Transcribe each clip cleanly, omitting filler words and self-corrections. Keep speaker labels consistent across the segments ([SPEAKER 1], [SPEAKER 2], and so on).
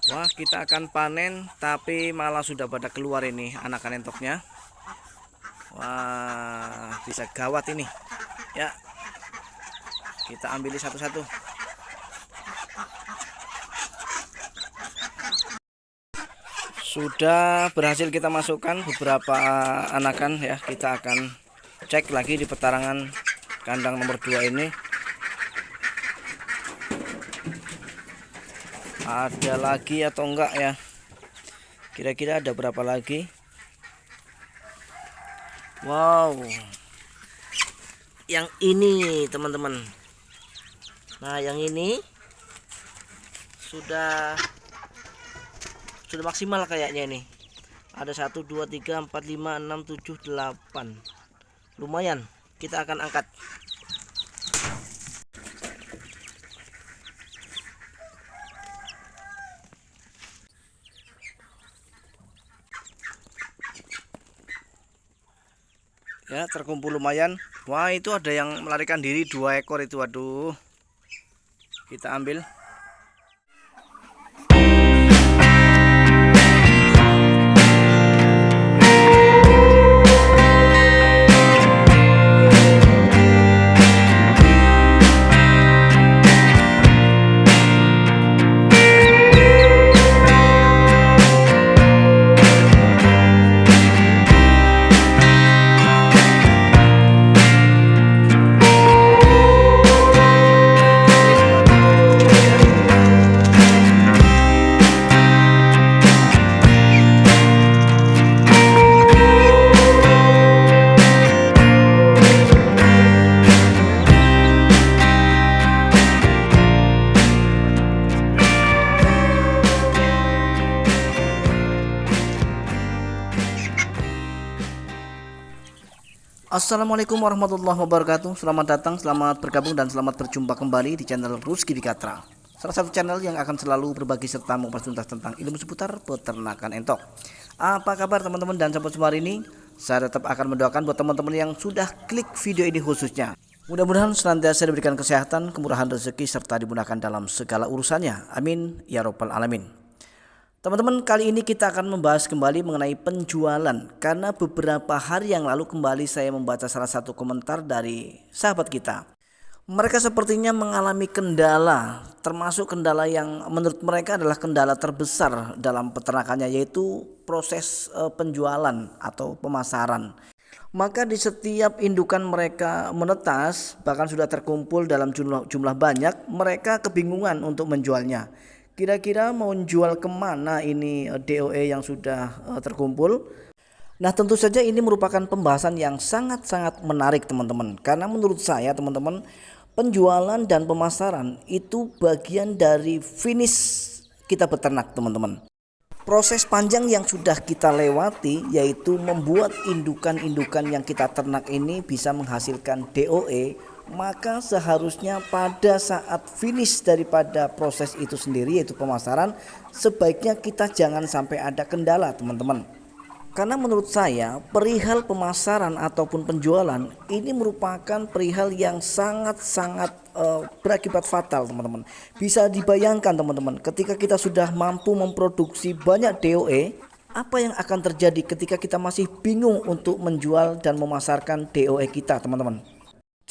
[SPEAKER 1] Wah, kita akan panen tapi malah sudah pada keluar ini anakan entoknya. Wah, bisa gawat ini. Ya, kita ambil satu-satu. Sudah berhasil kita masukkan beberapa anakan ya. Kita akan cek lagi di petarangan kandang nomor 2 ini. Ada lagi atau enggak ya? Kira-kira ada berapa lagi? Wow. Yang ini, teman-teman. Nah, yang ini sudah maksimal kayaknya ini. Ada 1 2 3 4 5 6 7 8. Lumayan. Kita akan angkat. Ya, terkumpul lumayan. Wah, itu ada yang melarikan diri 2 ekor itu. Waduh. Kita ambil. Assalamualaikum warahmatullahi wabarakatuh. Selamat datang, selamat bergabung dan selamat berjumpa kembali di channel Rusky Dikatra. Salah satu channel yang akan selalu berbagi serta mengupas tuntas tentang ilmu seputar peternakan entok. Apa kabar teman-teman dan sahabat semua hari ini? Saya tetap akan mendoakan buat teman-teman yang sudah klik video ini khususnya. Mudah-mudahan senantiasa diberikan kesehatan, kemurahan rezeki serta dimudahkan dalam segala urusannya. Amin ya robbal alamin. Teman-teman, kali ini kita akan membahas kembali mengenai penjualan. Karena beberapa hari yang lalu kembali saya membaca salah satu komentar dari sahabat kita. Mereka sepertinya mengalami kendala, termasuk kendala yang menurut mereka adalah kendala terbesar dalam peternakannya, yaitu proses penjualan atau pemasaran. Maka di setiap indukan mereka menetas, bahkan sudah terkumpul dalam jumlah banyak, mereka kebingungan untuk menjualnya. Kira-kira mau jual kemana ini DOE yang sudah terkumpul? Nah, tentu saja ini merupakan pembahasan yang sangat-sangat menarik teman-teman. Karena menurut saya teman-teman, penjualan dan pemasaran itu bagian dari finish kita beternak teman-teman. Proses panjang yang sudah kita lewati yaitu membuat indukan-indukan yang kita ternak ini bisa menghasilkan DOE, maka seharusnya pada saat finish daripada proses itu sendiri yaitu pemasaran, sebaiknya kita jangan sampai ada kendala teman-teman. Karena menurut saya perihal pemasaran ataupun penjualan ini merupakan perihal yang sangat-sangat berakibat fatal teman-teman. Bisa dibayangkan teman-teman, ketika kita sudah mampu memproduksi banyak DOE, apa yang akan terjadi ketika kita masih bingung untuk menjual dan memasarkan DOE kita teman-teman.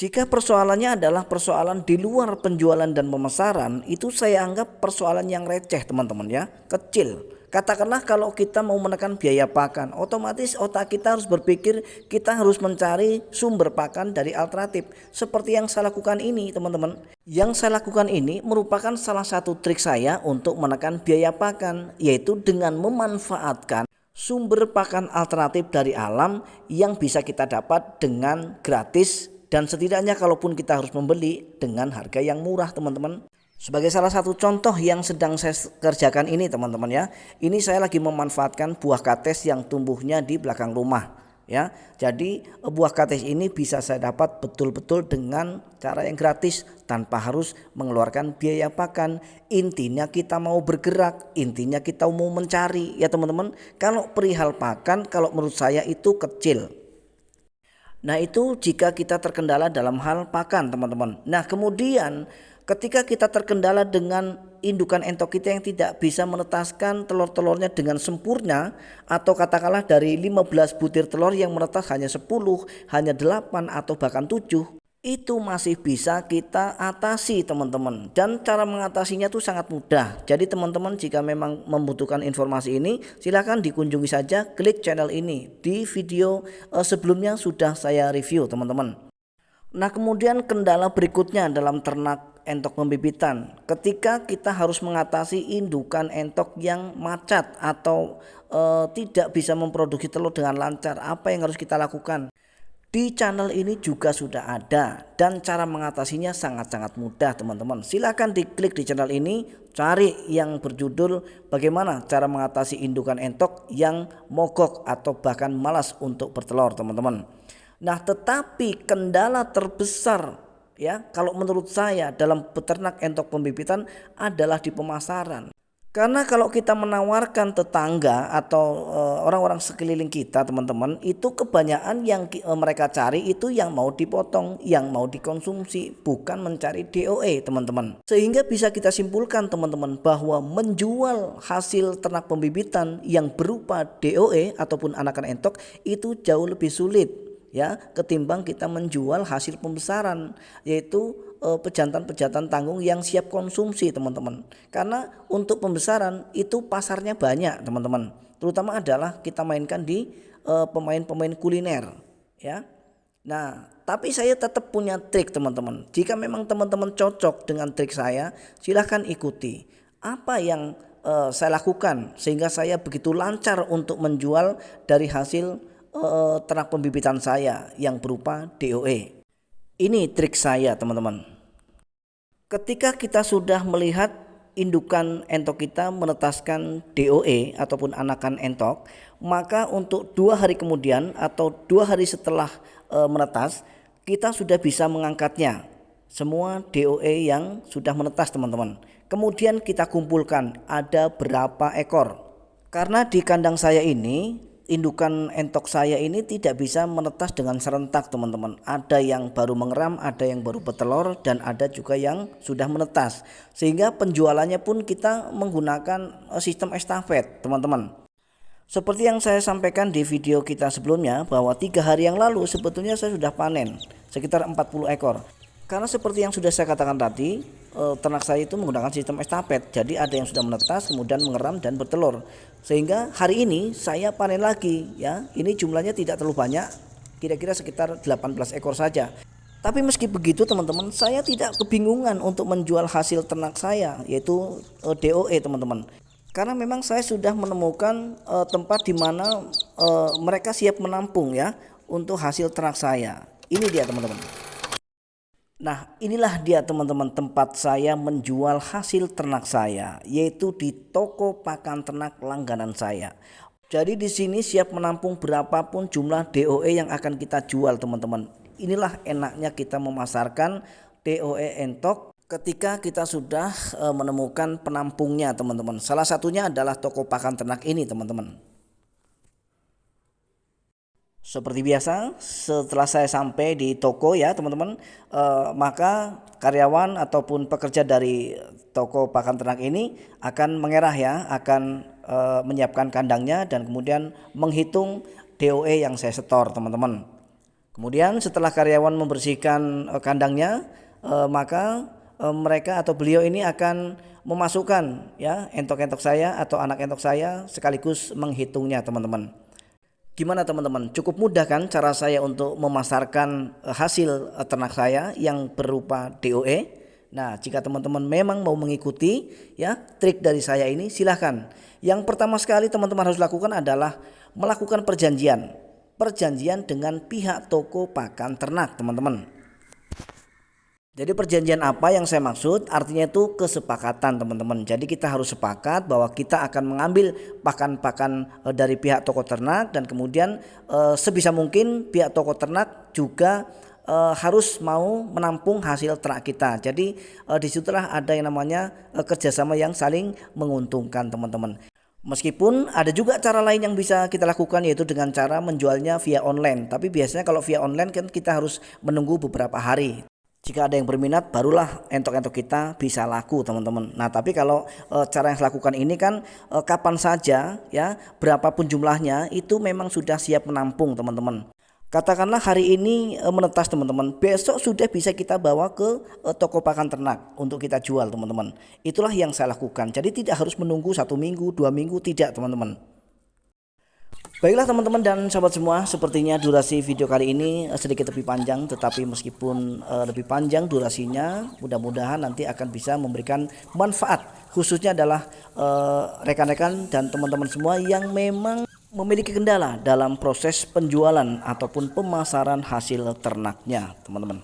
[SPEAKER 1] Jika persoalannya adalah persoalan di luar penjualan dan pemasaran, itu saya anggap persoalan yang receh teman-teman ya, kecil. Katakanlah kalau kita mau menekan biaya pakan, otomatis otak kita harus berpikir kita harus mencari sumber pakan dari alternatif. Seperti yang saya lakukan ini teman-teman. Yang saya lakukan ini merupakan salah satu trik saya untuk menekan biaya pakan, yaitu dengan memanfaatkan sumber pakan alternatif dari alam yang bisa kita dapat dengan gratis. Dan setidaknya kalaupun kita harus membeli dengan harga yang murah teman-teman. Sebagai salah satu contoh yang sedang saya kerjakan ini teman-teman ya. Ini saya lagi memanfaatkan buah kates yang tumbuhnya di belakang rumah ya. Jadi buah kates ini bisa saya dapat betul-betul dengan cara yang gratis tanpa harus mengeluarkan biaya pakan. Intinya kita mau bergerak, intinya kita mau mencari ya teman-teman. Kalau perihal pakan, kalau menurut saya itu kecil. Nah, itu jika kita terkendala dalam hal pakan teman-teman. Nah, kemudian Ketika kita terkendala dengan indukan entok kita yang tidak bisa menetaskan telur-telurnya dengan sempurna, atau katakanlah dari 15 butir telur yang menetas hanya 10, hanya 8 atau bahkan 7, itu masih bisa kita atasi teman-teman, dan cara mengatasinya itu sangat mudah. Jadi teman-teman jika memang membutuhkan informasi ini, silahkan dikunjungi saja, klik channel ini. Di video sebelumnya sudah saya review teman-teman. Nah, kemudian kendala berikutnya dalam ternak entok pembibitan, ketika kita harus mengatasi indukan entok yang macat atau tidak bisa memproduksi telur dengan lancar, apa yang harus kita lakukan? Di channel ini juga sudah ada, dan cara mengatasinya sangat-sangat mudah teman-teman. Silahkan diklik di channel ini, cari yang berjudul bagaimana cara mengatasi indukan entok yang mogok atau bahkan malas untuk bertelur teman-teman. Nah, tetapi kendala terbesar ya kalau menurut saya dalam peternak entok pembibitan adalah di pemasaran. Karena kalau kita menawarkan tetangga atau orang-orang sekeliling kita teman-teman, itu kebanyakan yang mereka cari itu yang mau dipotong, yang mau dikonsumsi, bukan mencari DOE teman-teman. Sehingga bisa kita simpulkan teman-teman bahwa menjual hasil ternak pembibitan yang berupa DOE ataupun anakan entok itu jauh lebih sulit ya ketimbang kita menjual hasil pembesaran, yaitu pejantan-pejantan tanggung yang siap konsumsi teman-teman. Karena untuk pembesaran itu pasarnya banyak teman-teman, terutama adalah kita mainkan di pemain-pemain kuliner ya. Nah, tapi saya tetap punya trik teman-teman. Jika memang teman-teman cocok dengan trik saya, silahkan ikuti apa yang saya lakukan sehingga saya begitu lancar untuk menjual dari hasil ternak pembibitan saya yang berupa DOE. Ini trik saya teman-teman. Ketika kita sudah melihat indukan entok kita menetaskan DOE ataupun anakan entok, maka untuk 2 hari kemudian atau 2 hari setelah menetas, kita sudah bisa mengangkatnya. Semua DOE yang sudah menetas teman-teman. Kemudian kita kumpulkan ada berapa ekor. Karena di kandang saya ini indukan entok saya ini tidak bisa menetas dengan serentak teman-teman. Ada yang baru mengeram, ada yang baru bertelur, dan ada juga yang sudah menetas. Sehingga penjualannya pun kita menggunakan sistem estafet teman-teman. Seperti yang saya sampaikan di video kita sebelumnya, bahwa 3 hari yang lalu sebetulnya saya sudah panen sekitar 40 ekor. Karena seperti yang sudah saya katakan tadi, ternak saya itu menggunakan sistem estafet. Jadi ada yang sudah menetas, kemudian mengeram dan bertelur. Sehingga hari ini saya panen lagi ya. Ini jumlahnya tidak terlalu banyak, kira-kira sekitar 18 ekor saja. Tapi meski begitu teman-teman, saya tidak kebingungan untuk menjual hasil ternak saya, yaitu DOE teman-teman. Karena memang saya sudah menemukan tempat di mana mereka siap menampung ya untuk hasil ternak saya. Ini dia teman-teman. Nah, inilah dia teman-teman tempat saya menjual hasil ternak saya, yaitu di toko pakan ternak langganan saya. Jadi di sini siap menampung berapapun jumlah DOE yang akan kita jual teman-teman. Inilah enaknya kita memasarkan DOE entok ketika kita sudah menemukan penampungnya teman-teman. Salah satunya adalah toko pakan ternak ini teman-teman. Seperti biasa, setelah saya sampai di toko ya teman-teman, maka karyawan ataupun pekerja dari toko pakan ternak ini akan mengerah ya, akan menyiapkan kandangnya dan kemudian menghitung DOE yang saya setor teman-teman. Kemudian setelah karyawan membersihkan kandangnya, maka mereka atau beliau ini akan memasukkan ya entok-entok saya atau anak entok saya sekaligus menghitungnya teman-teman. Gimana teman-teman? Cukup mudah kan cara saya untuk memasarkan hasil ternak saya yang berupa DOE? Nah, jika teman-teman memang mau mengikuti ya trik dari saya ini, silahkan. Yang pertama sekali teman-teman harus lakukan adalah melakukan perjanjian dengan pihak toko pakan ternak teman-teman. Jadi perjanjian apa yang saya maksud? Artinya itu kesepakatan teman-teman. Jadi kita harus sepakat bahwa kita akan mengambil pakan-pakan dari pihak toko ternak, dan kemudian sebisa mungkin pihak toko ternak juga harus mau menampung hasil ternak kita. Jadi disitulah ada yang namanya kerjasama yang saling menguntungkan teman-teman. Meskipun ada juga cara lain yang bisa kita lakukan, yaitu dengan cara menjualnya via online. Tapi biasanya kalau via online kan kita harus menunggu beberapa hari. Jika ada yang berminat, barulah entok-entok kita bisa laku, teman-teman. Nah, tapi kalau cara yang saya lakukan ini kan kapan saja ya, berapapun jumlahnya itu memang sudah siap menampung, teman-teman. Katakanlah hari ini menetas, teman-teman, besok sudah bisa kita bawa ke toko pakan ternak untuk kita jual, teman-teman. Itulah yang saya lakukan. Jadi tidak harus menunggu 1 minggu, 2 minggu, tidak, teman-teman. Baiklah teman-teman dan sahabat semua, sepertinya durasi video kali ini sedikit lebih panjang, tetapi meskipun lebih panjang durasinya, mudah-mudahan nanti akan bisa memberikan manfaat, khususnya adalah rekan-rekan dan teman-teman semua yang memang memiliki kendala dalam proses penjualan ataupun pemasaran hasil ternaknya, teman-teman.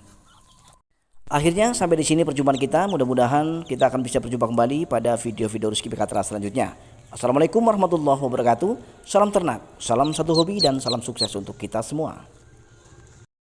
[SPEAKER 1] Akhirnya sampai di sini perjumpaan kita, mudah-mudahan kita akan bisa berjumpa kembali pada video-video Rizky Bekatra selanjutnya. Assalamualaikum warahmatullahi wabarakatuh. Salam ternak, salam satu hobi, dan salam sukses untuk kita semua.